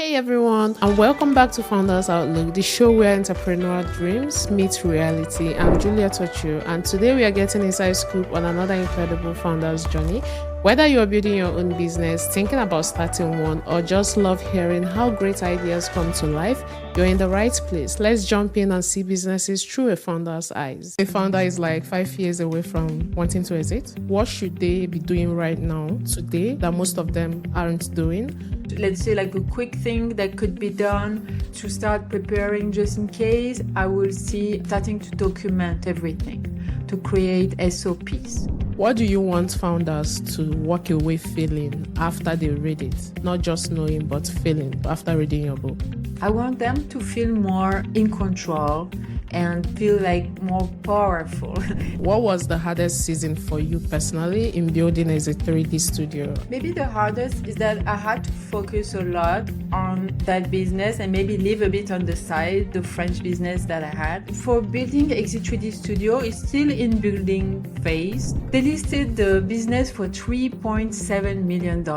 Hey everyone, and welcome back to Founders Outlook, the show where entrepreneurial dreams meet reality. I'm Julia Touati, and today we are getting inside scoop on another incredible founder's journey. Whether you're building your own business, thinking about starting one, or just love hearing how great ideas come to life, you're in the right place. Let's jump in and see businesses through a founder's eyes. A founder is like 5 years away from wanting to exit. What should they be doing right now, today, that most of them aren't doing? Let's say like a quick thing that could be done to start preparing just in case. I will see starting to document everything, to create SOPs. What do you want founders to walk away feeling after they read it? Not just knowing, but feeling after reading your book. I want them to feel more in control and feel like more powerful. What was the hardest season for you personally in building as a 3D studio? Maybe the hardest is that I had to focus a lot on that business and maybe leave a bit on the side the French business that I had. For building Exit 3D Studio, it's still in building phase. They listed the business for $3.7 million,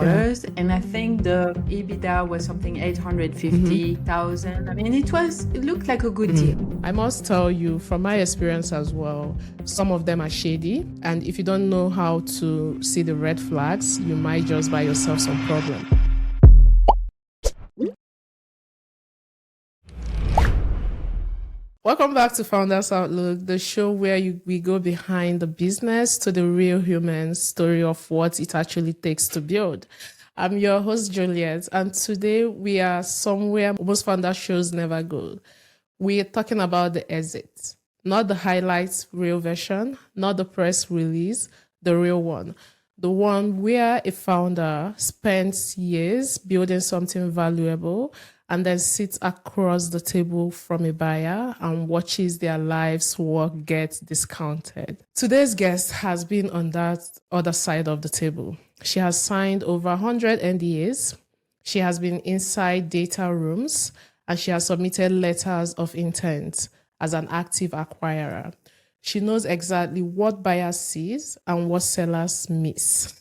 and I think the EBITDA was something 850,000. I mean, it looked like a good deal. I must tell you from my experience as well, some of them are shady, and if you don't know how to see the red flags, you might just buy yourself some problem. Welcome back to Founders Outlook, the show where we go behind the business to the real human story of what it actually takes to build. I'm your host, Juliet, and today we are somewhere most founder shows never go. We're talking about the exit, not the highlights real version, not the press release, the real one. The one where a founder spends years building something valuable and then sits across the table from a buyer and watches their life's work get discounted. Today's guest has been on that other side of the table. She has signed over 100 NDAs. She has been inside data rooms, and she has submitted letters of intent as an active acquirer. She knows exactly what buyers sees and what sellers miss.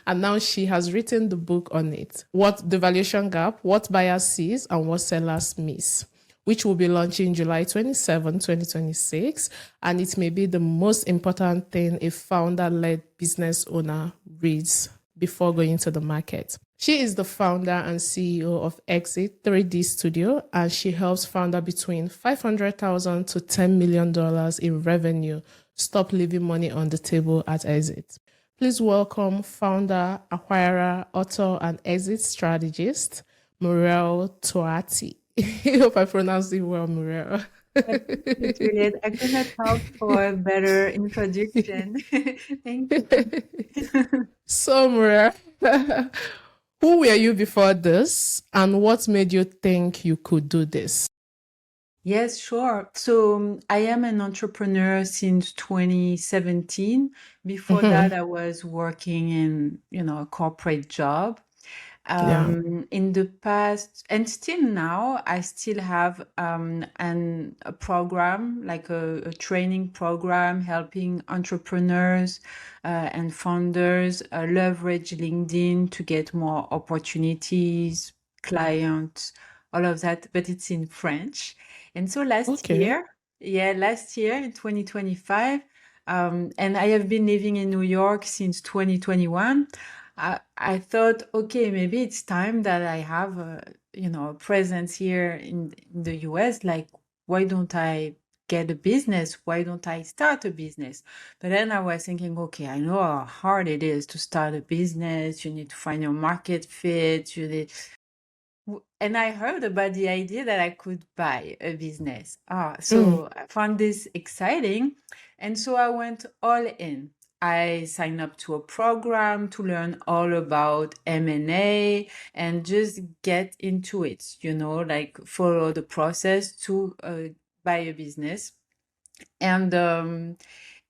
And now she has written the book on it. What the valuation gap, what buyers sees and what sellers miss, which will be launching July 27, 2026. And it may be the most important thing a founder-led business owner reads before going to the market. She is the founder and CEO of Exit 3D Studio, and she helps founder between $500,000 to $10 million in revenue stop leaving money on the table at exit. Please welcome founder, acquirer, author, and exit strategist, Muriel Touati. I hope I pronounced it well, Muriel. Juliet, I could not hope for a better introduction. Thank you. So, Muriel, who were you before this, and what made you think you could do this? Yes, sure. So I am an entrepreneur since 2017. Before that, I was working in, a corporate job. In the past, and still now, I still have a program, like a training program, helping entrepreneurs and founders leverage LinkedIn to get more opportunities, clients, all of that, but it's in French. And so last year in 2025, and I have been living in New York since 2021. I thought, okay, maybe it's time that I have a presence here in the US. Like, why don't I get a business? Why don't I start a business? But then I was thinking, okay, I know how hard it is to start a business. You need to find your market fit. And I heard about the idea that I could buy a business. So I found this exciting. And so I went all in. I signed up to a program to learn all about M&A and just get into it, like follow the process to buy a business. And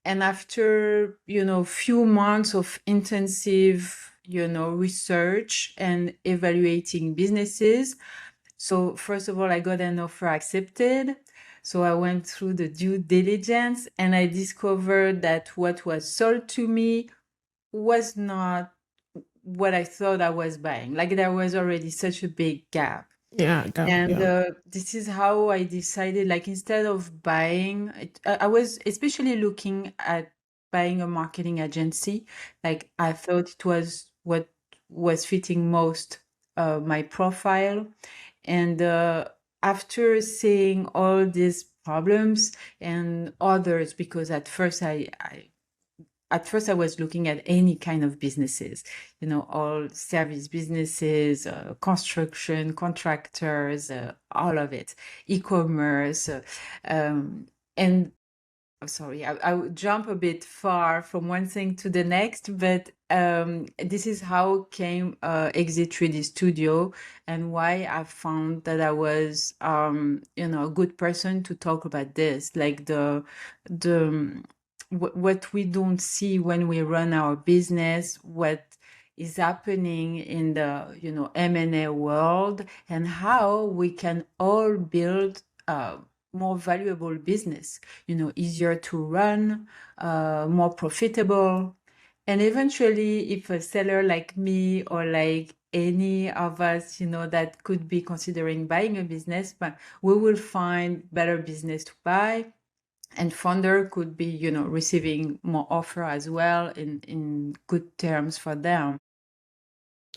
after, few months of intensive research and evaluating businesses. So first of all, I got an offer accepted. So I went through the due diligence and I discovered that what was sold to me was not what I thought I was buying. Like there was already such a big gap. Yeah, gap. And Yeah. this is how I decided, like, instead of buying, I was especially looking at buying a marketing agency. Like, I thought it was what was fitting most my profile. And after seeing all these problems and others, because at first I was looking at any kind of businesses, all service businesses, construction, contractors, all of it, e-commerce, and sorry, I would jump a bit far from one thing to the next, but this is how came Exit 3D Studio, and why I found that I was, a good person to talk about this, like the what we don't see when we run our business, what is happening in the M&A world, and how we can all build more valuable business, easier to run, more profitable. And eventually, if a seller like me or like any of us, that could be considering buying a business, but we will find better business to buy. And founder could be, receiving more offer as well in good terms for them.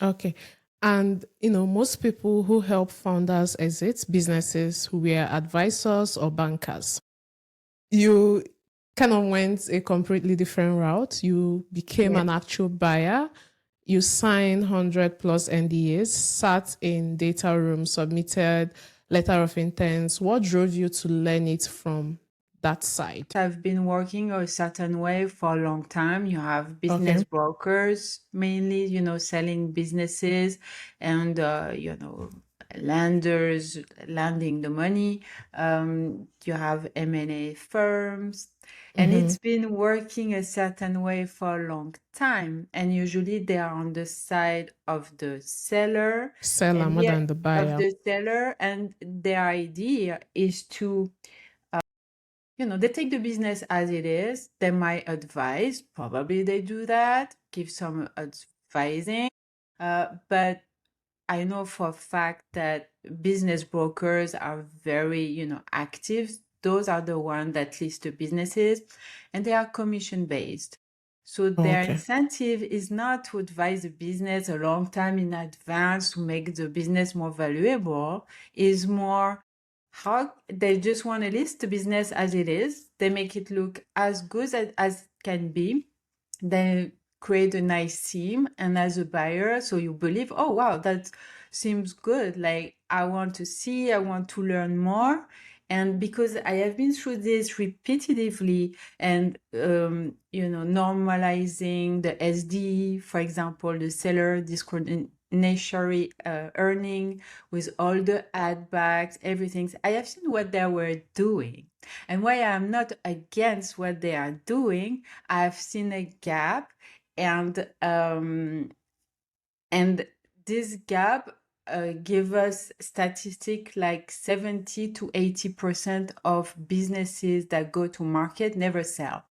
Okay. And, most people who help founders exit businesses who were advisors or bankers. You kind of went a completely different route. You became Yes. an actual buyer. You signed 100 plus NDAs, sat in data room, submitted letter of intent. What drove you to learn it from that side? I've been working a certain way for a long time. You have business Okay. brokers, mainly, selling businesses, and, lenders lending the money. You have M&A firms, and it's been working a certain way for a long time. And usually they are on the side of the seller, Seller and more yet than the of buyer. the seller, and their idea is to they take the business as it is. They might advise, probably they do that, give some advising. But I know for a fact that business brokers are very, active. Those are the ones that list the businesses, and they are commission based. So their Okay. incentive is not to advise the business a long time in advance to make the business more valuable, is more how they just want to list the business as it is. They make it look as good as it can be. They create a nice theme, and as a buyer, so you believe, oh wow, that seems good. Like, I want to see, I want to learn more. And because I have been through this repetitively, and normalizing the SD, for example, the seller discriminatory earning with all the ad backs, everything, I have seen what they were doing. And while I'm not against what they are doing, I've seen a gap, and this gap give us statistic like 70 to 80% of businesses that go to market never sell.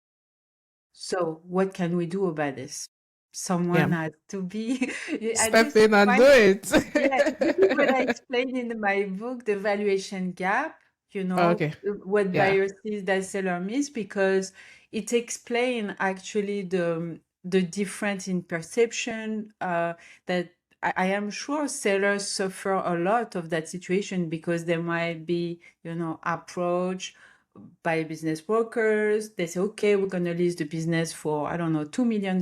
So what can we do about this? Someone Yeah. has to be. I Step just in and do find, it. yeah, this is what I explained in my book, The Valuation Gap, Okay. what Yeah. buyer sees that seller miss, because it explains actually the difference in perception, that I am sure sellers suffer a lot of that situation, because they might be, approached by business brokers. They say, okay, we're going to list the business for, I don't know, $2 million.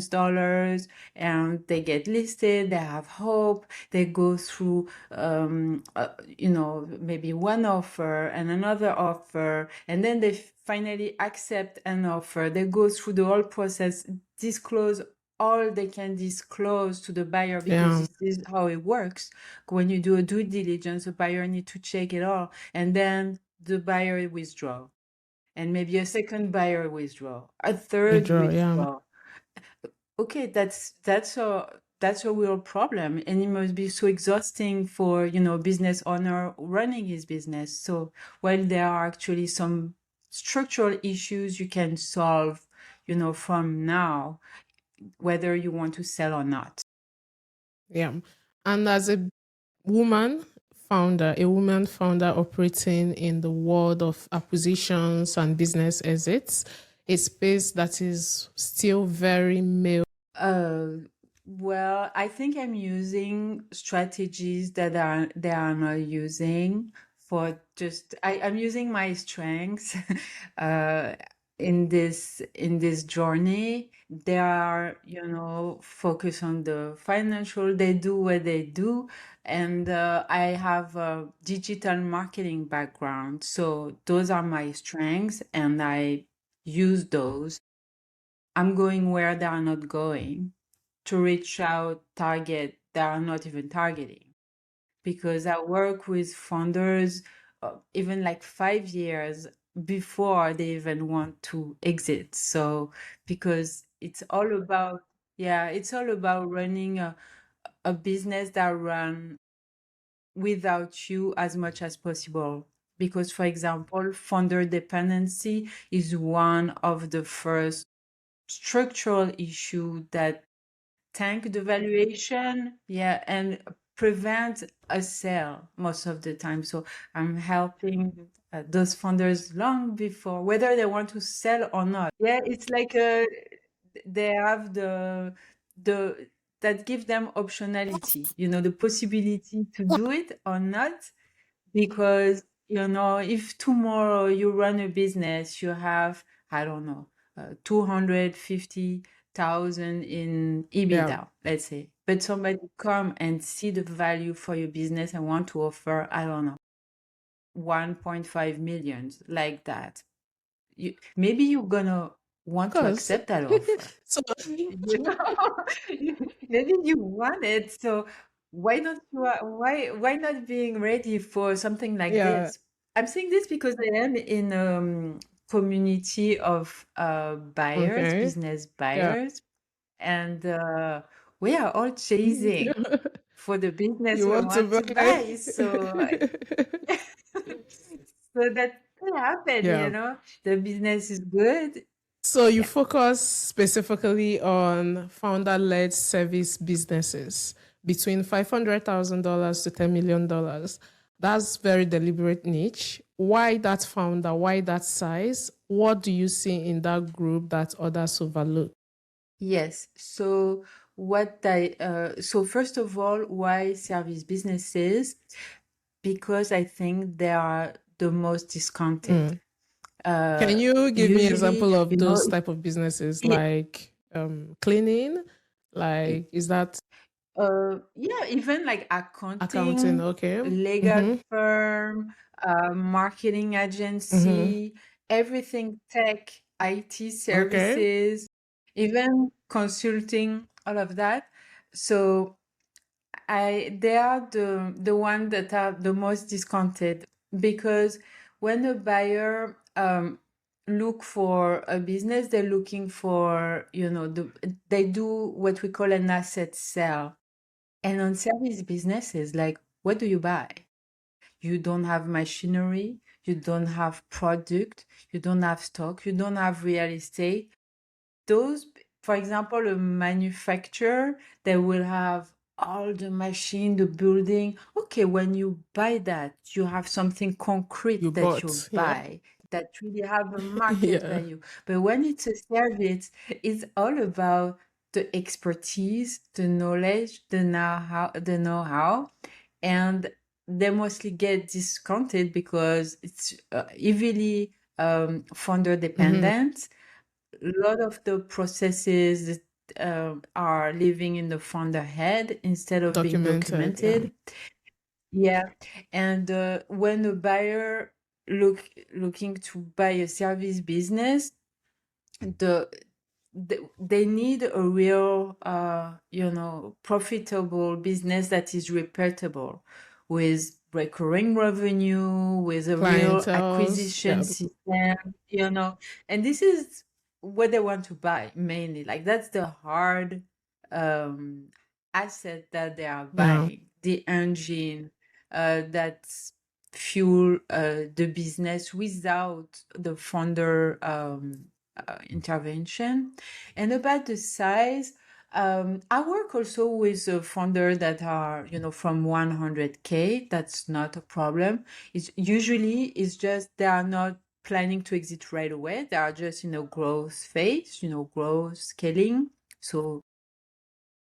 And they get listed, they have hope, they go through, maybe one offer and another offer, and then they finally accept an offer. They go through the whole process, disclose all they can disclose to the buyer, because Yeah. this is how it works. When you do a due diligence, the buyer need to check it all, and then the buyer withdraw, and maybe a second buyer withdraw, a third Withdraw. Yeah. withdraw. Okay, that's a real problem, and it must be so exhausting for business owner running his business. So while there are actually some structural issues you can solve, from now, whether you want to sell or not. Yeah. And as a woman founder, a woman founder operating in the world of acquisitions and business exits, a space that is still very male. Well, I think I'm using strategies that they are not using for just I'm using my strengths uh, in this journey. They are, focus on the financial, they do what they do, and I have a digital marketing background. So those are my strengths, and I use those. I'm going where they are not going to reach out target that are not even targeting, because I work with founders even like 5 years before they even want to exit. So because it's all about, yeah, it's all about running a business that run without you as much as possible. Because, for example, founder dependency is one of the first structural issue that tank the valuation, yeah, and prevent a sale most of the time. So I'm helping those founders long before whether they want to sell or not. Yeah, it's like they have the that give them optionality, the possibility to do it or not, because if tomorrow you run a business, you have, I don't know, 250,000 in Yeah. EBITDA, let's say, but somebody come and see the value for your business and want to offer, I don't know, 1.5 million, like that. Maybe you're gonna Of want to course. accept that offer. So, You know, maybe you want it. So why not being ready for something like yeah. this? I'm saying this because I am in community of buyers, Okay. business Yeah. buyers, and we are all chasing for the business You we want to want to buy. So buy? so that can happen, yeah. The business is good. So you Yeah. focus specifically on founder-led service businesses between $500,000 to $10 million. That's very deliberate niche. Why that founder? Why that size? What do you see in that group that others overlook? Yes. So so first of all, why service businesses? Because I think they are the most discounted. Mm. Can you give me an Usually, example of those type of businesses, yeah, like cleaning? Like, is that yeah, even like accounting? accounting, Okay. legal Mm-hmm. firm, marketing Mm-hmm. agency, everything tech, IT Okay. services, even consulting, all of that. So they are the one that are the most discounted, because when a buyer look for a business, they're looking for, they do what we call an asset sale. And on service businesses, like, what do you buy? You don't have machinery, you don't have product, you don't have stock, you don't have real estate. Those, for example, a manufacturer, they will have all the machine, the building. Okay, when you buy that, you have something You concrete that you bought. Yeah. buy that really have a market yeah. value. But when it's a service, it's all about the expertise, the knowledge, the know-how, and they mostly get discounted because it's heavily founder Mm-hmm. dependent. A lot of the processes are living in the founder head instead of being Documented. Yeah. documented. Yeah, and when a buyer looking to buy a service business, the they need a real profitable business that is repeatable, with recurring revenue, with a real Clientels. acquisition Yeah. system, and this is what they want to buy mainly. Like, that's the hard um asset that they are Yeah. buying, the engine that fuel the business without the founder intervention. And about the size, I work also with founders that are, from 100K. That's not a problem. It's just they are not planning to exit right away. They are just in a growth phase, growth, scaling. So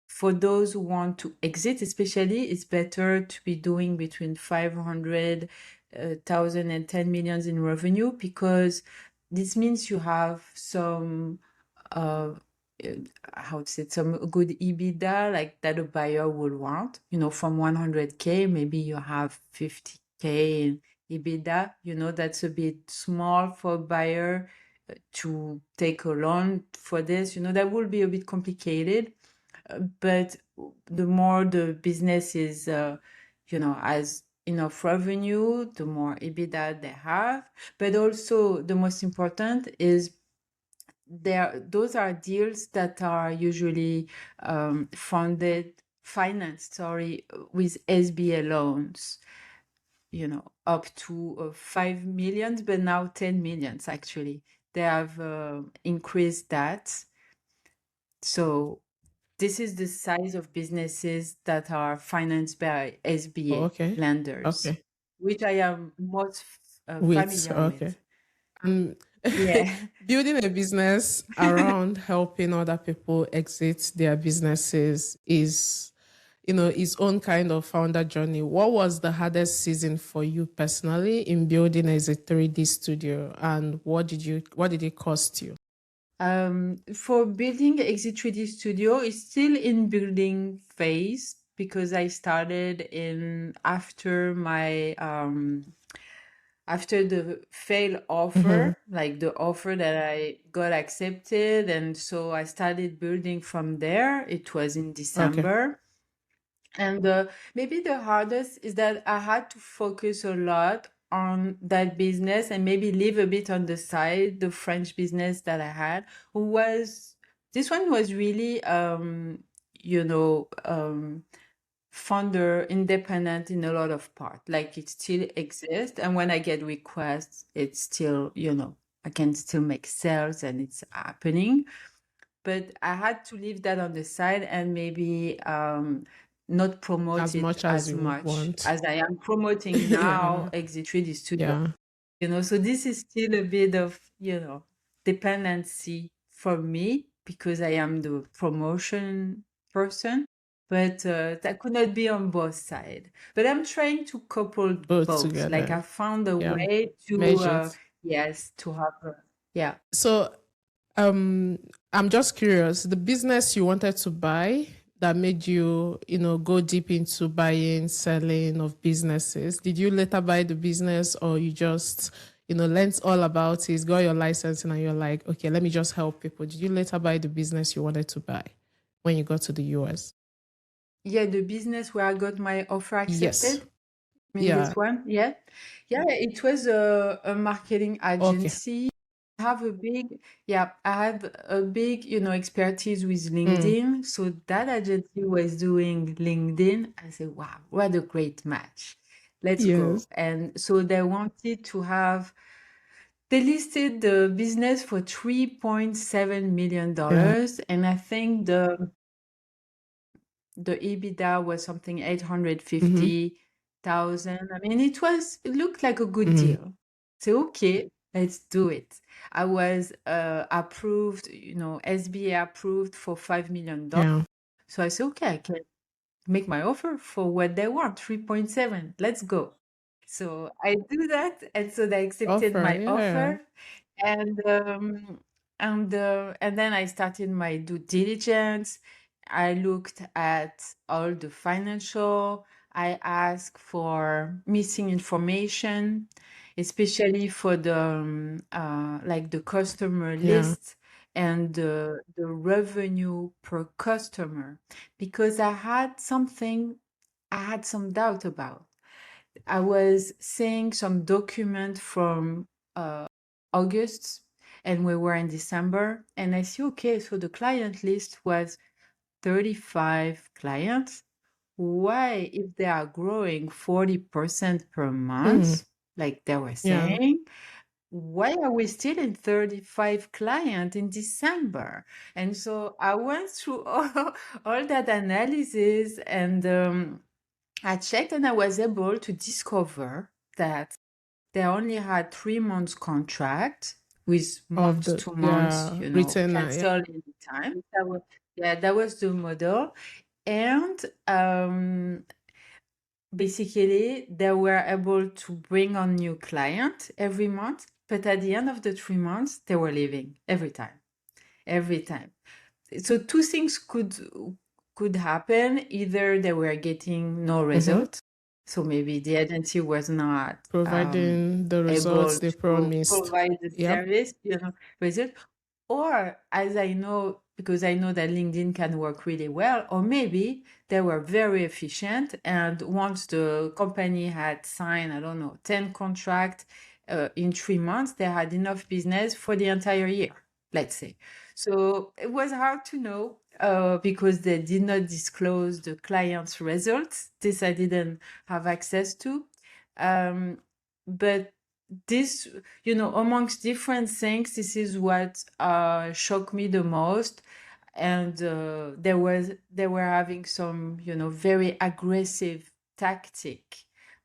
for those who want to exit, especially, it's better to be doing between 500,000 and 10 millions in revenue, because this means you have some, uh, how to say it, some good EBITDA, like that a buyer will want. From 100K, maybe you have 50K in EBITDA. That's a bit small for a buyer to take a loan for this. That will be a bit complicated. But the more the business is, has enough revenue, the more EBITDA they have. But also the most important is those are deals that are usually financed, with SBA loans, up to 5 million, but now 10 millions actually. They have increased that. So this is the size of businesses that are financed by Oh, SBA okay. lenders, Okay. which I am most With familiar with. okay. And Yeah. building a business around helping other people exit their businesses is, its own kind of founder journey. What was the hardest season for you personally in building as a 3D studio, and what did it cost you? For building Exit 3D Studio, it's still in building phase, because I started in after the fail Mm-hmm. offer, like the offer that I got accepted. And so I started building from there. It was in Okay. December. And maybe the hardest is that I had to focus a lot on that business and maybe leave a bit on the side the French business that I had, this one was really, you know, um, founder independent in a lot of part. Like it still exists. And when I get requests, it's still, I can still make sales and it's happening. But I had to leave that on the side and maybe not promote As it much as as you would much want. as I am promoting now Yeah. Exit 3D Studio. Yeah. So this is still a bit of, dependency for me, because I am the promotion person, but that could not be on both sides. But I'm trying to couple Both both. Like I together. found a Yeah. way to, Merge it. yes, to have, yeah. So um I'm just curious, the business you wanted to buy that made you, go deep into buying, selling of businesses, did you later buy the business, or you just, learned all about it, got your license, and you're like, okay, let me just help people? Did you later buy the business you wanted to buy when you got to the US? Yeah, the business where I got my offer Yes. accepted. I mean, this Yeah. one, yeah. Yeah, it was a marketing Okay. agency. I have a big, expertise with Mm. LinkedIn. So that agency was doing LinkedIn. I said, wow, what a great match. Let's go. Yes. And so they listed the business for $3.7 million. Yeah. And I think the EBITDA was something Mm-hmm. 850,000. I mean, it looked like a good Mm-hmm. deal. So, okay, let's do it. I was approved, SBA approved for $5 million. Yeah. So I said, okay, I can make my offer for what they want, 3.7. Let's go. So I do that. And so they accepted Offer. my Yeah. offer. And and then I started my due diligence. I looked at all the financial. I asked for missing information, especially for the like the customer Yeah. list and the revenue per customer, because I had some doubt about. I was seeing some document from August, and we were in December, and I see, okay, so the client list was 35 clients. Why, if they are growing 40% per Mm. month, like they were Yeah. saying, why are we still in 35 clients in December? And so I went through all that analysis, and I checked, and I was able to discover that they only had 3 months contract with Of months the to months, retainer, yeah. cancel anytime. That was the model. And basically, they were able to bring on new clients every month, but at the end of the 3 months, they were leaving every time. Every time. So two things could happen. Either they were getting no result, so maybe the agency was not Providing the results able they to promised. provide the Yep. service, result. Or, as I know, because I know that LinkedIn can work really well, or maybe they were very efficient, and once the company had signed, I don't know, 10 contracts in 3 months, they had enough business for the entire year, let's say. So it was hard to know because they did not disclose the client's results. This I didn't have access to. But this, amongst different things, this is what shocked me the most. And they were having some, very aggressive tactic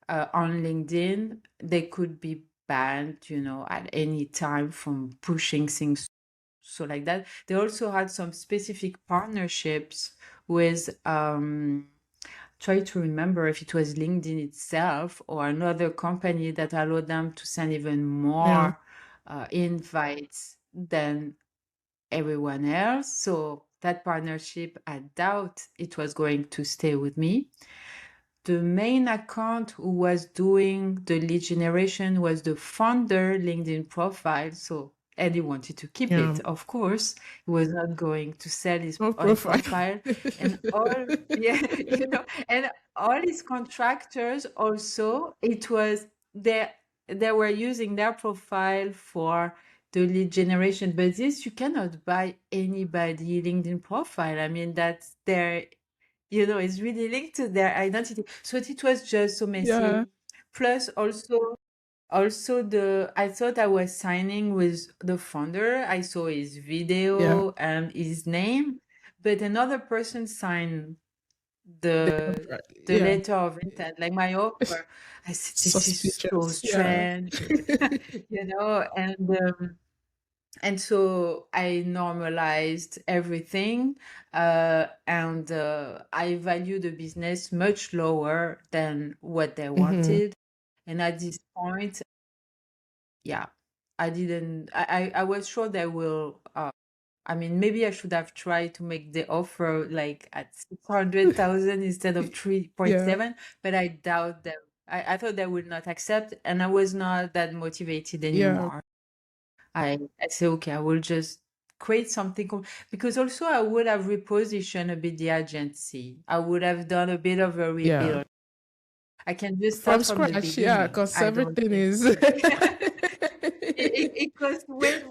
on LinkedIn. They could be banned, at any time from pushing things. So like that. They also had some specific partnerships with try to remember if it was LinkedIn itself or another company that allowed them to send even more invites than everyone else. So that partnership, I doubt it was going to stay with me. The main account who was doing the lead generation was the founder LinkedIn profile. So Eddie wanted to keep it, of course. He was not going to sell his No own profile. profile. And all, and all his contractors also, they were using their profile for the lead generation. But this, you cannot buy anybody LinkedIn profile. I mean, that's their, it's really linked to their identity. So it was just so messy. Yeah. Plus also I thought I was signing with the founder. I saw his video and his name, but another person signed the letter of intent, like my offer. I said, this is so Suspicious. Yeah. strange, and so I normalized everything, and I value the business much lower than what they wanted. And at this point, yeah, I was sure they will. I mean, maybe I should have tried to make the offer like at 600,000 instead of 3.7, but I doubt them. I thought they would not accept, and I was not that motivated anymore. I say, okay, I will just create something because also I would have repositioned a bit the agency. I would have done a bit of a rebuild. I can just start from the scratch, beginning. because I don't everything think is it costs way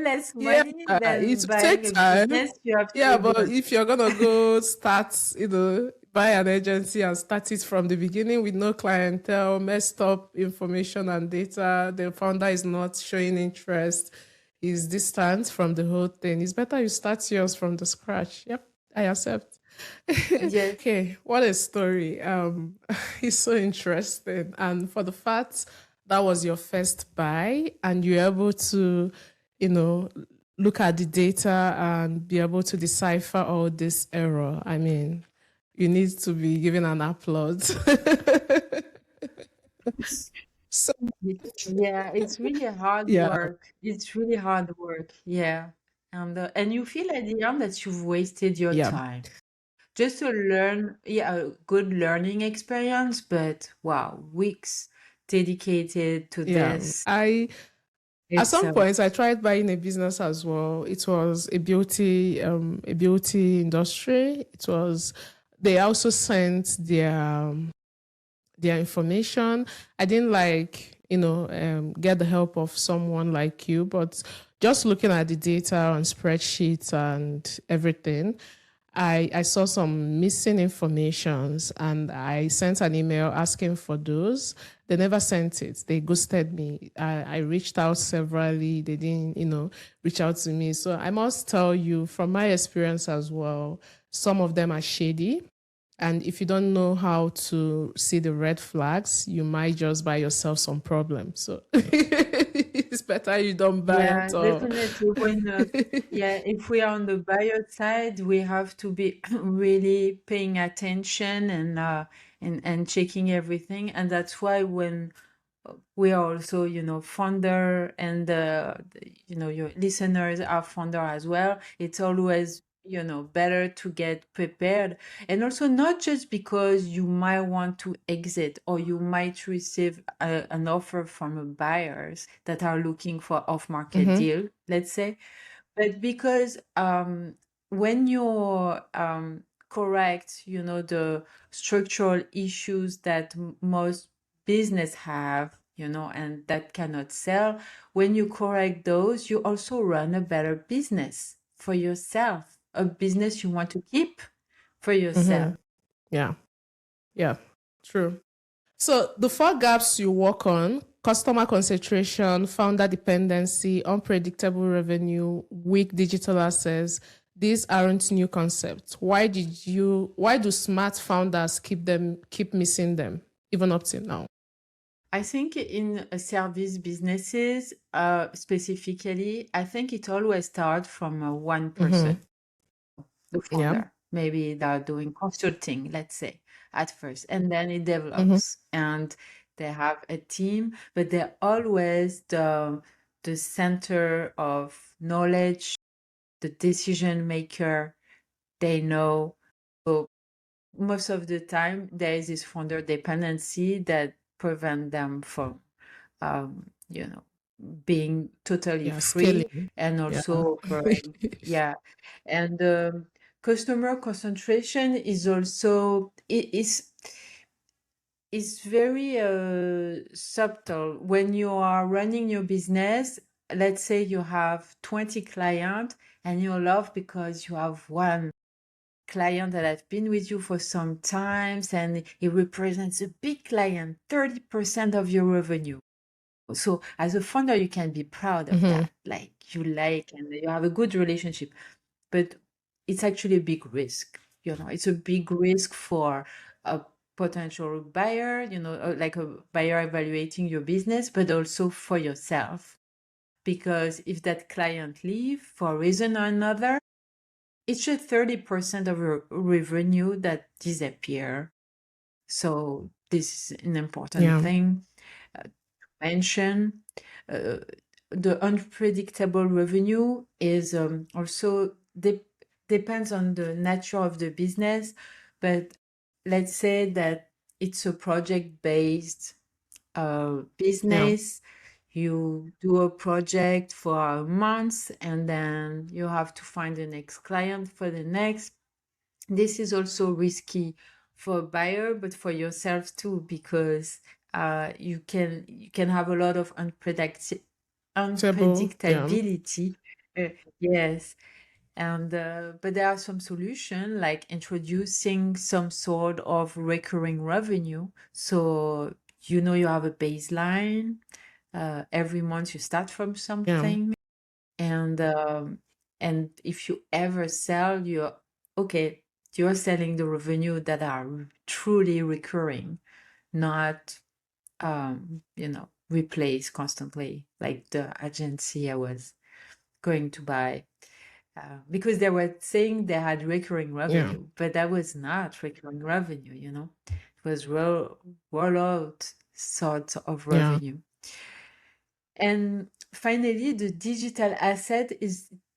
less money it than will buying take a time. business you have to Yeah, but rebuild. if you're gonna go start, buy an agency and start it from the beginning with no clientele, messed up information and data, the founder is not showing interest, is distant from the whole thing. It's better you start yours from the scratch. Yep, I accept. Yes. Okay, what a story. It's so interesting. And for the fact that was your first buy and you're able to, you know, look at the data and be able to decipher all this error. I mean, you need to be given an applause. So Yeah, it's really hard yeah, work. It's really hard work. Yeah. And you feel at the end that you've wasted your yeah, time. Just to learn, yeah, a good learning experience, but wow, weeks dedicated to yeah. this. I At It's some point, I tried buying a business as well. It was a beauty industry. It was. They also sent their information. I didn't get the help of someone like you, but just looking at the data on spreadsheets and everything, I saw some missing informations and I sent an email asking for those. They never sent it. They ghosted me. I reached out severally. They didn't, reach out to me. So I must tell you from my experience as well, some of them are shady. And if you don't know how to see the red flags, you might just buy yourself some problems. So it's better you don't buy Yeah, at all. definitely. If we are on the buyer side, we have to be really paying attention and checking everything. And that's why when we are also, founder and, your listeners are founder as well, it's always, better to get prepared. And also not just because you might want to exit or you might receive an offer from buyers that are looking for off-market deal, let's say, but because when you're correct, the structural issues that most business have, and that cannot sell, when you correct those, you also run a better business for yourself, a business you want to keep for yourself. Yeah. Yeah. True. So the four gaps you work on: customer concentration, founder dependency, unpredictable revenue, weak digital assets. These aren't new concepts. Why do smart founders keep missing them even up till now? I think in service businesses, specifically, I think it always starts from one person, the Yeah. founder. Maybe they're doing consulting, let's say, at first, and then it develops, and they have a team, but they're always the center of knowledge, the decision maker. They know. So most of the time, there is this founder dependency that prevent them from, you know, being totally Yeah. free Scaling. and Yeah. also yeah. And customer concentration is also is very subtle. When you are running your business, let's say you have 20 clients and you love because you have one client that has been with you for some times and it represents a big client, 30% of your revenue. So as a founder, you can be proud of that. Like and you have a good relationship, but it's actually a big risk. It's a big risk for a potential buyer, like a buyer evaluating your business, but also for yourself. Because if that client leave for a reason or another, it's just 30% of your revenue that disappear. So this is an important Yeah. thing to mention. The unpredictable revenue is also depends on the nature of the business, but let's say that it's a project-based Yeah. business. You do a project for a month and then you have to find the next client for the next. This is also risky for a buyer, but for yourself too, because you can have a lot of Table. Yeah. unpredictability. Yes. And but there are some solutions like introducing some sort of recurring revenue. So you have a baseline. Every month you start from Yeah. something, and if you ever sell, you're selling the revenue that are truly recurring, not replaced constantly like the agency I was going to buy. Because they were saying they had recurring Yeah. revenue, but that was not recurring revenue. It was rollout sort of Yeah. revenue. And finally, the digital asset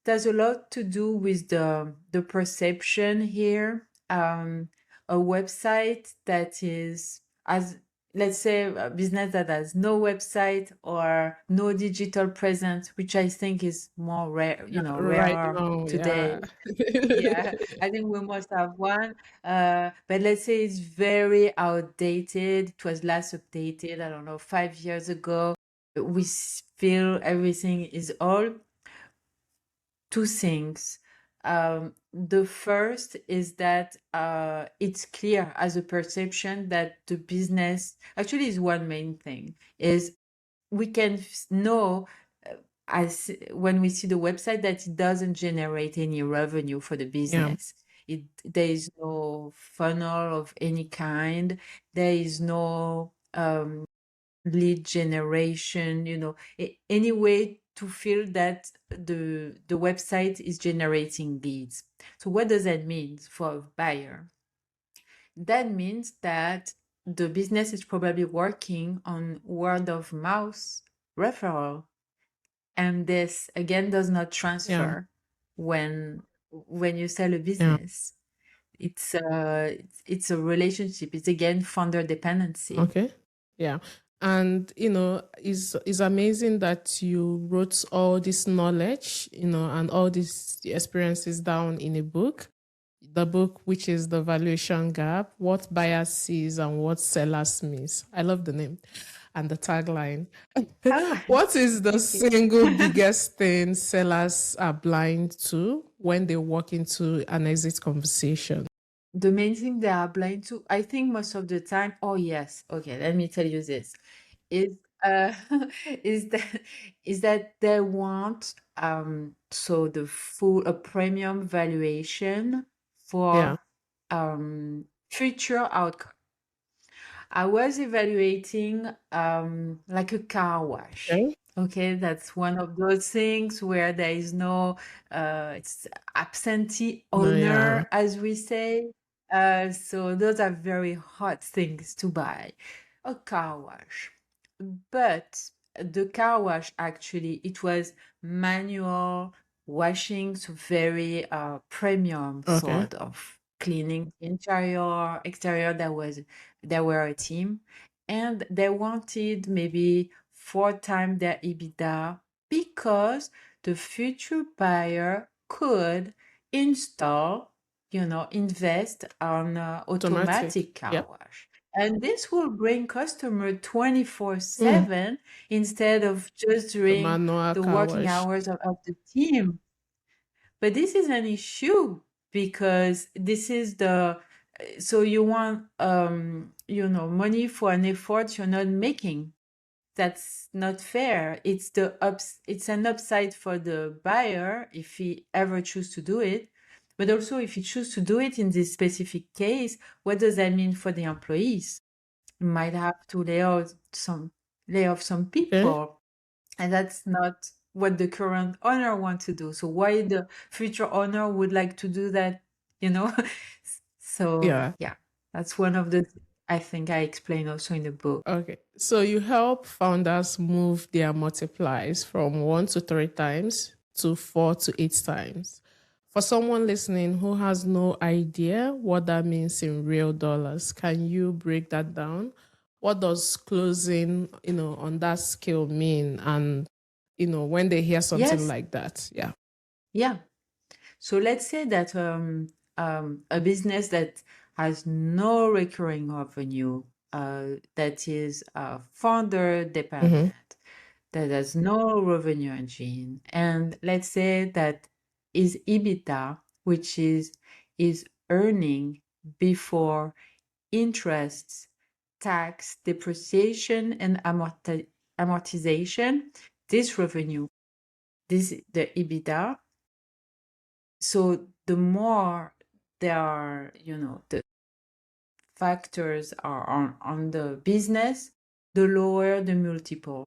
does a lot to do with the perception here. A website that is, as let's say, a business that has no website or no digital presence, which I think is more rare, Right rarer now. today. Yeah. Yeah, I think we must have one. But let's say it's very outdated. It was last updated, I don't know, 5 years ago. We feel everything is old. Two things. The first is that it's clear as a perception that the business actually is one main thing is we can know as when we see the website that it doesn't generate any revenue for the Yeah. business. There is no funnel of any kind. There is no lead generation, any way to feel that the website is generating leads. So what does that mean for a buyer? That means that the business is probably working on word of mouth referral. And this again does not Yeah. transfer when you sell a Yeah. business. It's a relationship. It's again founder dependency. Okay. Yeah. And it's amazing that you wrote all this knowledge, and all these experiences down in a book. The book, which is The Valuation Gap, What Buyers Sees and What Sellers Miss. I love the name and the tagline. Oh, What is the thank you. single biggest thing sellers are blind to when they walk into an exit conversation? The main thing they are blind to, I think most of the time, oh yes, okay, let me tell you this, is uh is that they want so the full a premium valuation Yeah. for future outcome. I was evaluating like a car wash. Okay. Okay, that's one of those things where there is no it's absentee No, yeah. owner, as we say. So those are very hot things to buy. A car wash. But the car wash actually it was manual washing, so very premium Okay. sort of cleaning interior, exterior. There were a team and they wanted maybe 4 times their EBITDA because the future buyer could install, invest on Automatic. automatic car Yep. wash. And this will bring customer Mm. 24/7 instead of just The during manual the car working wash. hours of the team. But this is an issue because this is so you want money for an effort you're not making. That's not fair. It's an upside for the buyer if he ever choose to do it. But also if he choose to do it in this specific case, what does that mean for the employees? You might have to lay off some Okay. people. And that's not what the current owner wants to do. So why the future owner would like to do that, you know? So Yeah. yeah, that's one of the I think I explain also in the book. Okay. So you help founders move their multiplies from 1 to 3 times to 4 to 8 times. For someone listening who has no idea what that means in real dollars, can you break that down? What does closing, on that scale mean? And, when they hear something Yes, like that, yeah. yeah. So let's say that a business that has no recurring revenue, that is founder Mm-hmm. dependent, that has no revenue engine, and let's say that is EBITDA, which is earning before interests, tax, depreciation, and amortization. This revenue, the EBITDA. So the more there are, the factors are on the business, the lower the multiple.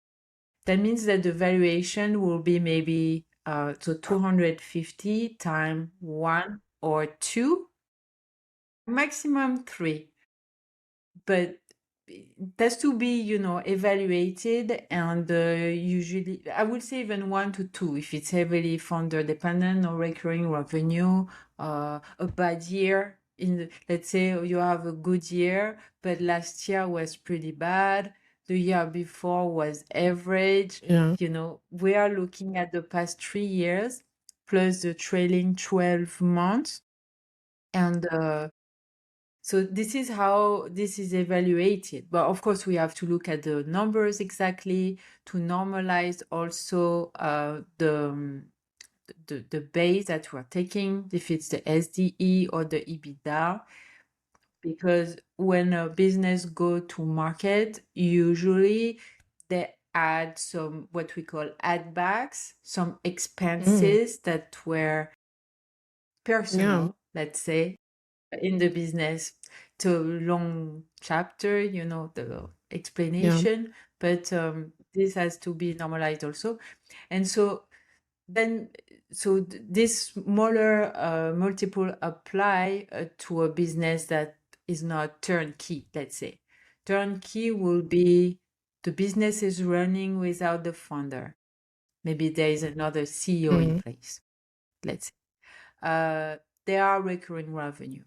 That means that the valuation will be maybe 250 times 1 or 2, maximum 3. But it has to be, evaluated, and usually I would say even 1 to 2 if it's heavily founder dependent or recurring revenue. A bad year let's say you have a good year, but last year was pretty bad. The year before was average. Yeah. We are looking at the past 3 years plus the trailing 12 months. And so this is how this is evaluated. But of course, we have to look at the numbers exactly to normalize also the base that we're taking, if it's the SDE or the EBITDA, because when a business go to market, usually they add some what we call add backs, some expenses that were personal, let's say, in the business. To long chapter, the explanation, but this has to be normalized also. And so then, this smaller multiple apply to a business that is not turnkey, let's say. Turnkey will be the business is running without the founder. Maybe there is another CEO in place, let's say. There are recurring revenue.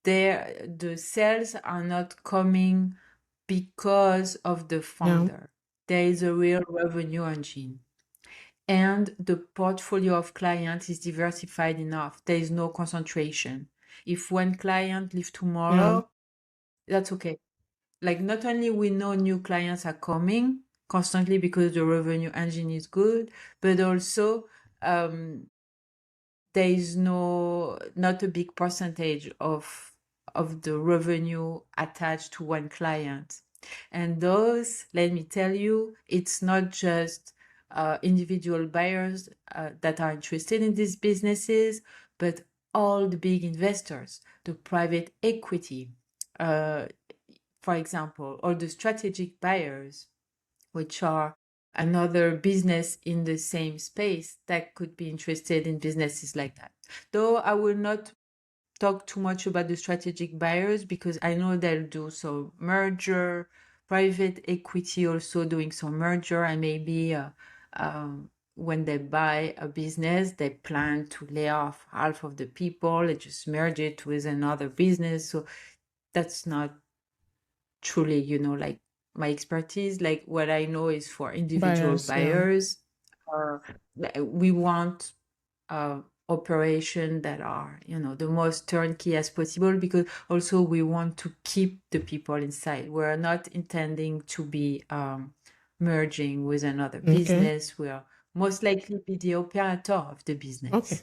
The sales are not coming because of the founder. There is a real revenue engine. And the portfolio of clients is diversified enough. There is no concentration. If one client leaves tomorrow, that's okay. Like, not only we know new clients are coming constantly because the revenue engine is good, but also there is not a big percentage of the revenue attached to one client. And those, let me tell you, it's not just individual buyers that are interested in these businesses, but all the big investors, the private equity, for example, or the strategic buyers, which are another business in the same space that could be interested in businesses like that. Though I will not talk too much about the strategic buyers because I know they'll do some merger, private equity also doing some merger, and maybe when they buy a business, they plan to lay off half of the people and just merge it with another business. So that's not truly, like my expertise. Like, what I know is for individual buyers, we want operation that are, the most turnkey as possible, because also we want to keep the people inside. We're not intending to be merging with another business. We'll most likely be the operator of the business,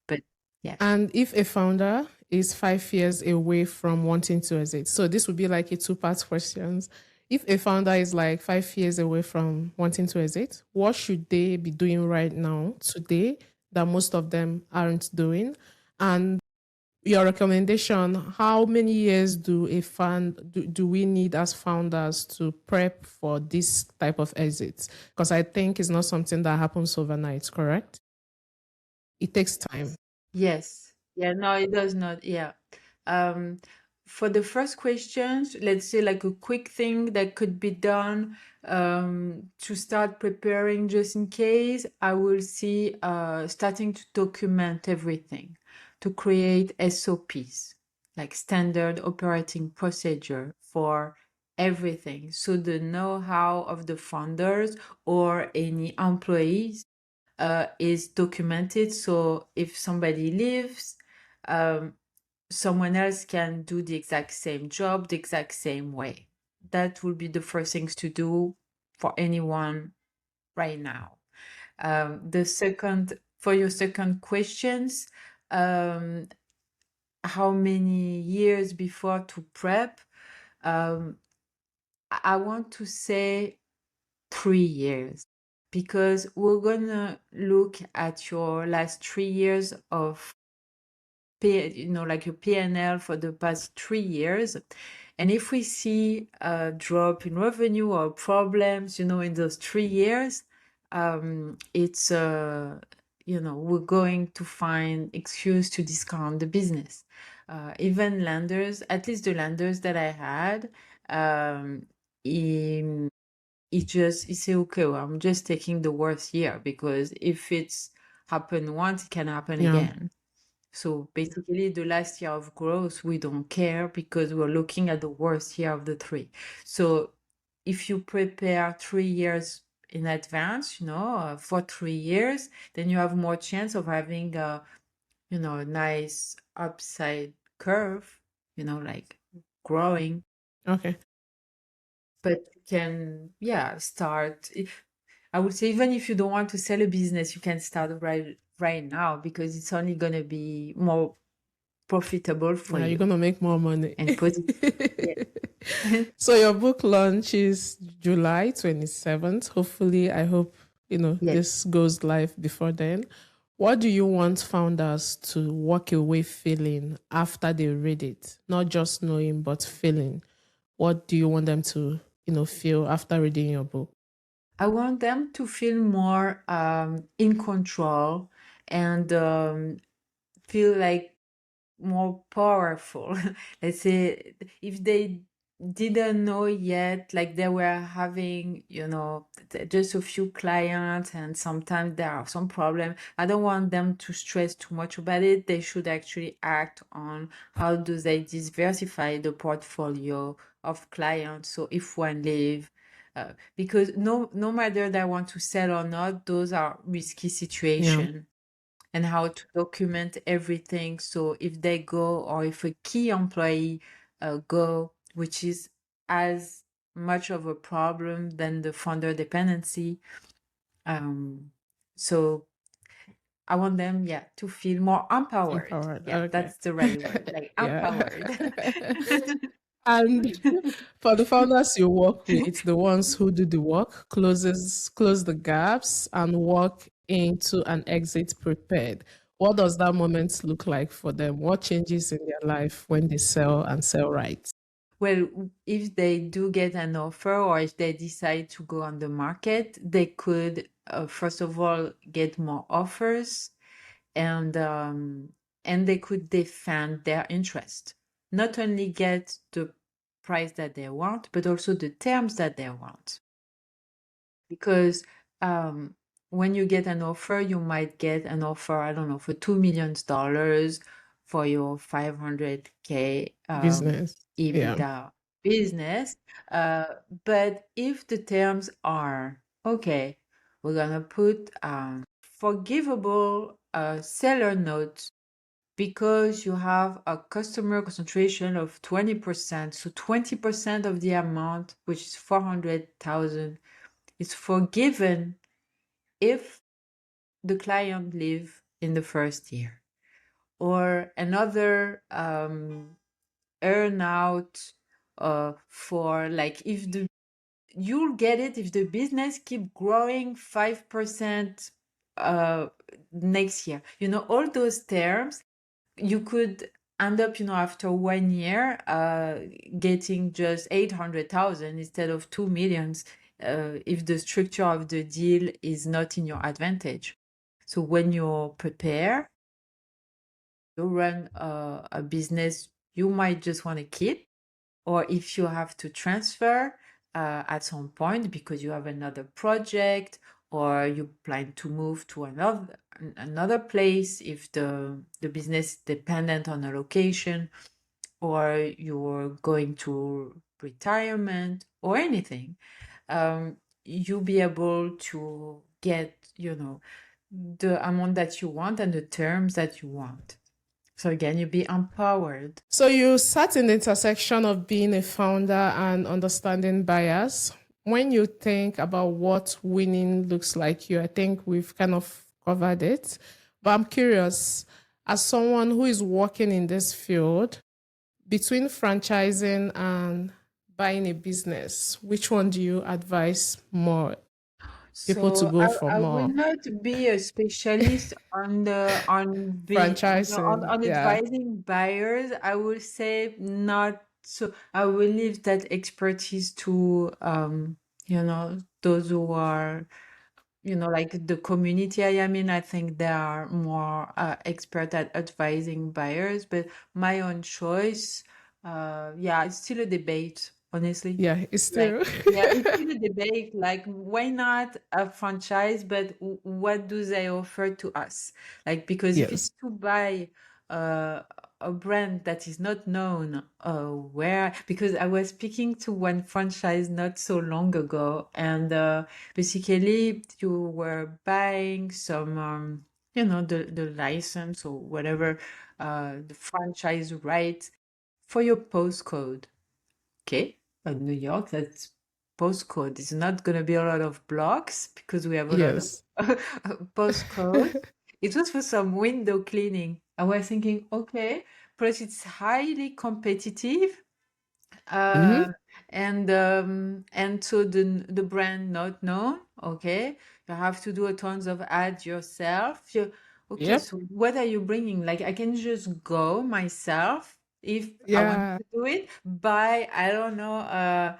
but yeah. And if a founder is 5 years away from wanting to exit, so this would be like a two-part question. If a founder is like 5 years away from wanting to exit, what should they be doing right now, today, that most of them aren't doing? And your recommendation, how many years do we need as founders to prep for this type of exit? Because I think it's not something that happens overnight, correct? It takes time. Yes. Yeah, no, it does not. Yeah. For the first questions, let's say like a quick thing that could be done to start preparing just in case, I will see starting to document everything, to create SOPs, like standard operating procedure for everything. So the know-how of the founders or any employees is documented. So if somebody leaves, someone else can do the exact same job, the exact same way. That will be the first things to do for anyone right now. For your second questions, how many years before to prep? I want to say 3 years, because we're gonna look at your last 3 years of like your P&L for the past 3 years. And if we see a drop in revenue or problems, in those 3 years, it's, we're going to find excuse to discount the business. Even lenders, at least the lenders that I had, he say, okay, well, I'm just taking the worst year, because if it's happened once, it can happen again. So basically, the last year of growth, we don't care, because we're looking at the worst year of the 3. So if you prepare 3 years in advance, for 3 years, then you have more chance of having a nice upside curve, like growing. Okay. But you can, start. I would say even if you don't want to sell a business, you can start right now because it's only going to be more profitable for Yeah, you're you gonna make more money. and positive. Yeah. So your book launch is July 27th. Hopefully, I hope, Yes. this goes live before then. What do you want founders to walk away feeling after they read it? Not just knowing, but feeling. What do you want them to, feel after reading your book? I want them to feel more in control and feel like more powerful. Let's say if they didn't know yet, like they were having, just a few clients and sometimes there are some problems. I don't want them to stress too much about it. They should actually act on how do they diversify the portfolio of clients. So if one leave, because no matter they want to sell or not, those are risky Yeah. situations and how to document everything. So if they go or if a key employee go, which is as much of a problem than the founder dependency. So I want them, to feel more empowered. Empowered. Yeah, Okay. that's the right word, like Yeah. empowered. And for the founders you work with, the ones who do the work, close the gaps and walk into an exit prepared. What does that moment look like for them? What changes in their life when they sell and sell right? Well, if they do get an offer or if they decide to go on the market, they could, first of all, get more offers and they could defend their interest. Not only get the price that they want, but also the terms that they want. Because when you get an offer, you might get an offer, I don't know, for $2 million for your 500K Business. Yeah. EBITDA business. But if the terms are, okay, we're gonna put forgivable seller notes because you have a customer concentration of 20%. So 20% of the amount, which is 400,000, is forgiven if the client leave in the first year. Or another earn out for like if the you'll get it if the business keep growing 5% next year. All those terms you could end up, after 1 year, getting just 800,000 instead of 2 million, if the structure of the deal is not in your advantage. So when you're prepared, you run a business you might just want to keep, or if you have to transfer at some point because you have another project or you plan to move to another place if the business is dependent on a location or you're going to retirement or anything, you'll be able to get, the amount that you want and the terms that you want. So again, you'll be empowered. So you sat in the intersection of being a founder and understanding buyers. When you think about what winning looks like you, I think we've kind of covered it. But I'm curious, as someone who is working in this field, between franchising and buying a business, which one do you advise more people to So go for I will more? not be a specialist on the on be Franchising, on yeah. advising buyers. I will say not so. I will leave that expertise to those who are like the community I am in. I think they are more expert at advising buyers. But my own choice, yeah, it's still a debate, honestly. Yeah, it's Like, still. yeah, it's still a debate. Like, why not a franchise? But what do they offer to us? Like, because if Yes. it's to buy uh, a brand that is not known, because I was speaking to one franchise not so long ago, and basically you were buying some, the license or whatever, the franchise rights for your postcode. Okay, New York, that's postcode. It's not going to be a lot of blocks because we have a lot of Yes. postcode. It was for some window cleaning. I was thinking, okay, plus it's highly competitive. Mm-hmm. And so the brand not known, okay, you have to do a tons of ads yourself. Okay, Yep. so what are you bringing? Like I can just go myself if I want Yeah. to do it, buy, I don't know, uh,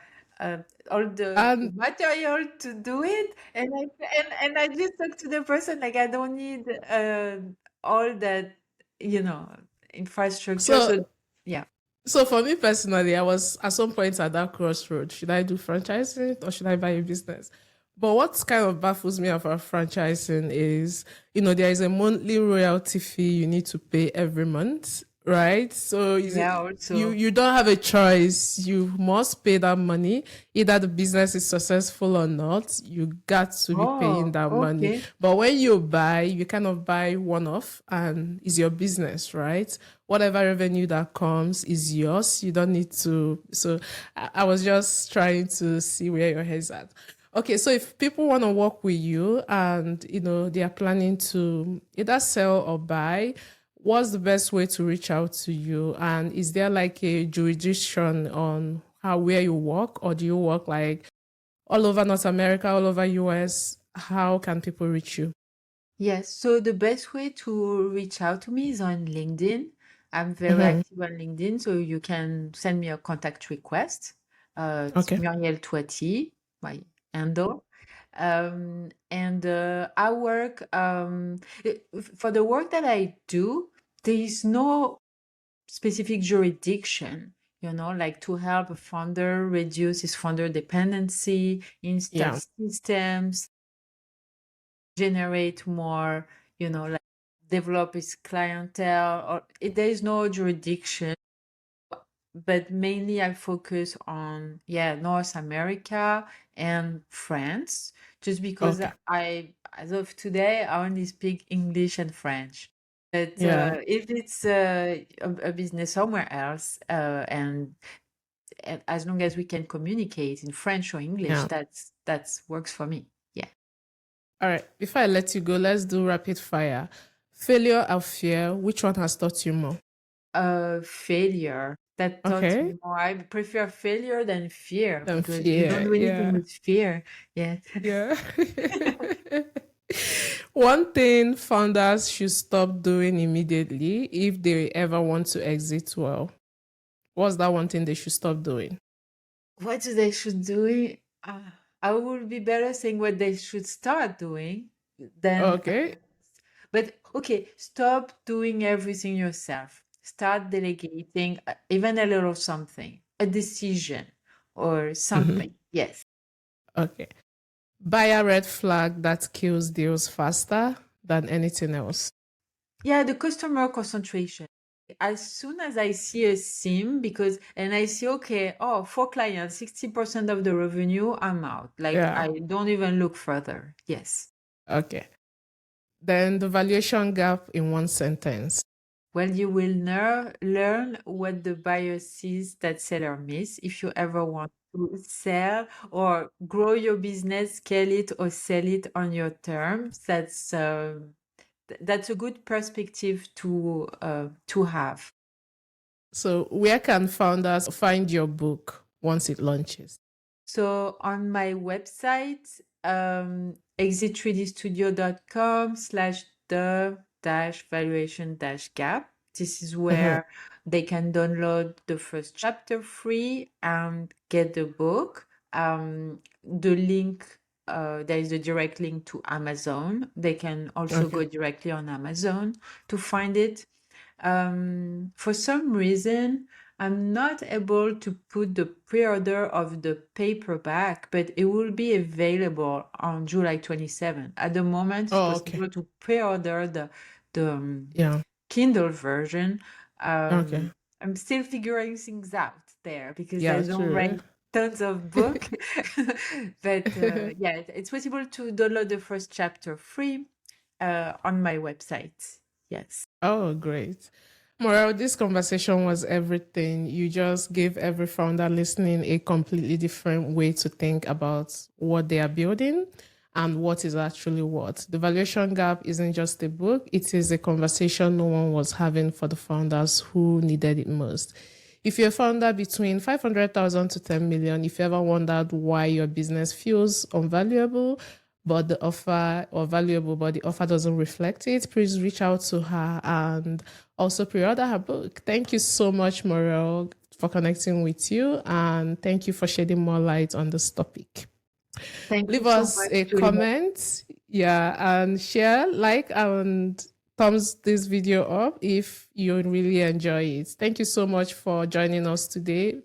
all the And material to do it, and I just talk to the person like I don't need all that, infrastructure. so So yeah. so for me personally, I was at some point at that crossroad. Should I do franchising or should I buy a business? But what kind of baffles me about franchising is, there is a monthly royalty fee you need to pay every month, right? So Yeah, you also. you don't have a choice. You must pay that money. Either the business is successful or not, you got to be paying Oh, that money. okay. But when you buy, you kind of buy one off and it's your business, right? Whatever revenue that comes is yours. You don't need to. So I was just trying to see where your head's at. Okay, so if people want to work with you and they are planning to either sell or buy, what's the best way to reach out to you? And is there like a jurisdiction on where you work, or do you work like all over North America, all over US? How can people reach you? Yes, so the best way to reach out to me is on LinkedIn. I'm very Hmm. active on LinkedIn, so you can send me a contact request. It's Okay. Muriel Touati, my handle. And I work for the work that I do, there is no specific jurisdiction, like to help a founder reduce his founder dependency, install Yeah. systems, generate more, like develop his clientele, or there is no jurisdiction, but mainly I focus on, North America and France, just because Okay. as of today, I only speak English and French. But Yeah. if it's a business somewhere else, and as long as we can communicate in French or English, Yeah. that's works for me. Yeah. All right. Before I let you go, let's do rapid fire. Failure or fear, which one has taught you more? Failure. That taught Okay. me more. I prefer failure than fear Then because you don't fear. do anything Yeah. with fear. Yeah. Yeah. One thing founders should stop doing immediately if they ever want to exit well. What's that one thing they should stop doing? What they should do? I would be better saying what they should start doing than. Okay. But okay, stop doing everything yourself. Start delegating, even a little something, a decision or something. Yes. Okay. Buy a red flag that kills deals faster than anything else. Yeah, the customer concentration. As soon as I see a sim, and I see, okay, oh, for clients, 60% of the revenue, I'm out. Like, Yeah. I don't even look further. Yes. Okay. Then the valuation gap in one sentence. Well, you will learn what the buyer sees that seller miss. If you ever want to sell or grow your business, scale it or sell it on your terms, that's a good perspective to have. So, where can founders find your book once it launches? So on my website, exit3dstudio.com/the-valuation-gap. This is Mhm. where they can download the first chapter free and get the book. The link, there is a direct link to Amazon. They can also Okay. go directly on Amazon to find it. For some reason, I'm not able to put the pre-order of the paperback, but it will be available on July 27. At the moment, it's Oh, okay. possible to pre-order the Yeah. Kindle version. Okay. I'm still figuring things out there because I Yeah, don't true. write tons of book. But yeah, it's possible to download the first chapter free on my website. Yes. Oh, great. Muriel, this conversation was everything. You just gave every founder listening a completely different way to think about what they are building and what is actually what. The Valuation Gap isn't just a book, it is a conversation no one was having for the founders who needed it most. If you're a founder between 500,000 to 10 million, if you ever wondered why your business feels unvaluable, but the offer or valuable, but the offer doesn't reflect it, please reach out to her and also pre-order her book. Thank you so much, Muriel, for connecting with you. And thank you for shedding more light on this topic. Thank you Leave so us much, a Julia. comment, yeah, and share, like, and thumbs this video up if you really enjoy it. Thank you so much for joining us today.